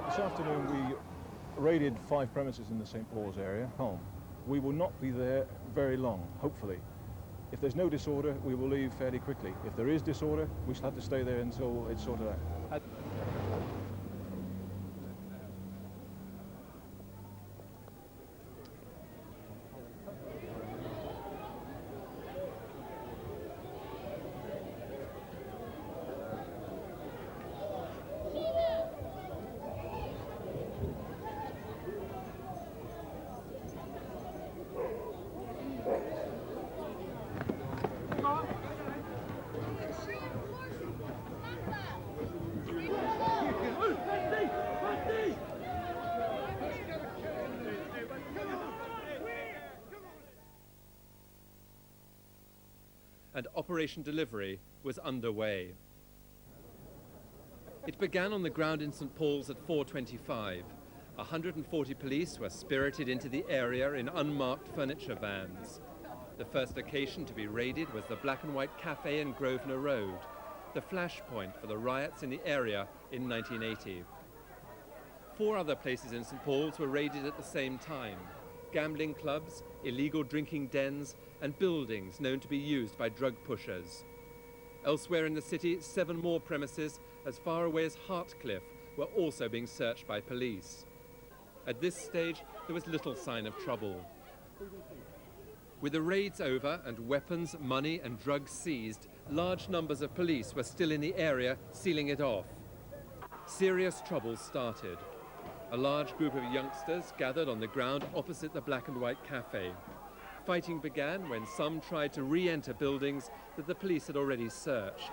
This afternoon we raided 5 premises in the St. Paul's area, home. We will not be there very long, hopefully. If there's no disorder, we will leave fairly quickly. If there is disorder, we shall have to stay there until it's sorted out. And Operation Delivery was underway. It began on the ground in St. Paul's at 4:25. 140 police were spirited into the area in unmarked furniture vans. The first location to be raided was the Black and White Cafe in Grosvenor Road, the flashpoint for the riots in the area in 1980. 4 other places in St. Paul's were raided at the same time: gambling clubs, illegal drinking dens, and buildings known to be used by drug pushers. Elsewhere in the city, 7 more premises as far away as Hartcliffe were also being searched by police. At this stage, there was little sign of trouble. With the raids over and weapons, money and drugs seized, large numbers of police were still in the area, sealing it off. Serious trouble started. A large group of youngsters gathered on the ground opposite the Black and White Cafe. Fighting began when some tried to re-enter buildings that the police had already searched.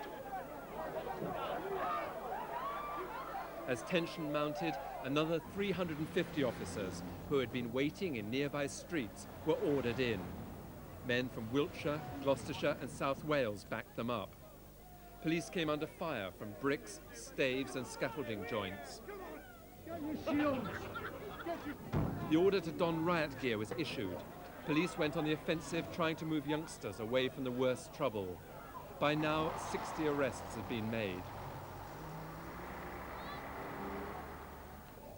As tension mounted, another 350 officers who had been waiting in nearby streets were ordered in. Men from Wiltshire, Gloucestershire and South Wales backed them up. Police came under fire from bricks, staves and scaffolding joints. The order to don riot gear was issued. Police went on the offensive, trying to move youngsters away from the worst trouble. By now, 60 arrests had been made.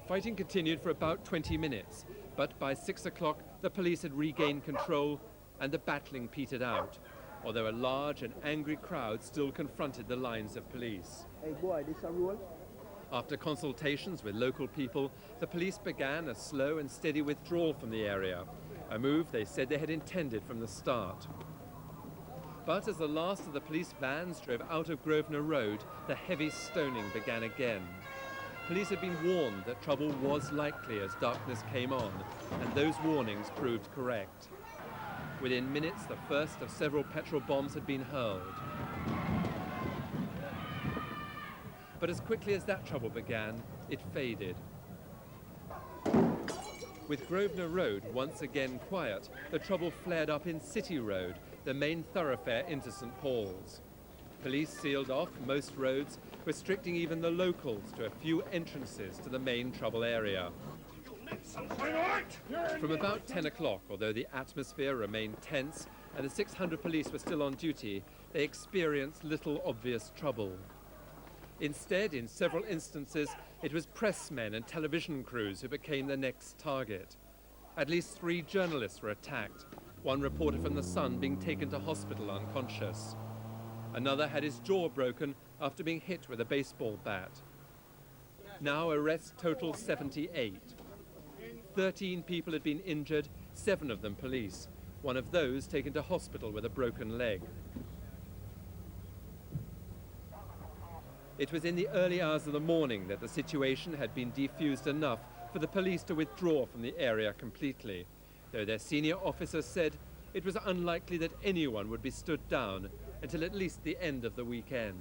Fighting continued for about 20 minutes, but by 6 o'clock, the police had regained control and the battling petered out, although a large and angry crowd still confronted the lines of police. Hey boy, this a rule? After consultations with local people, the police began a slow and steady withdrawal from the area, a move they said they had intended from the start. But as the last of the police vans drove out of Grosvenor Road, the heavy stoning began again. Police had been warned that trouble was likely as darkness came on, and those warnings proved correct. Within minutes, the first of several petrol bombs had been hurled. But as quickly as that trouble began, it faded. With Grosvenor Road once again quiet, the trouble flared up in City Road, the main thoroughfare into St. Paul's. Police sealed off most roads, restricting even the locals to a few entrances to the main trouble area. From about 10 o'clock, although the atmosphere remained tense and the 600 police were still on duty, they experienced little obvious trouble. Instead, in several instances, it was pressmen and television crews who became the next target. At least 3 journalists were attacked, one reporter from The Sun being taken to hospital unconscious. Another had his jaw broken after being hit with a baseball bat. Now arrests total 78. 13 people had been injured, 7 of them police, one of those taken to hospital with a broken leg. It was in the early hours of the morning that the situation had been defused enough for the police to withdraw from the area completely, though their senior officers said it was unlikely that anyone would be stood down until at least the end of the weekend.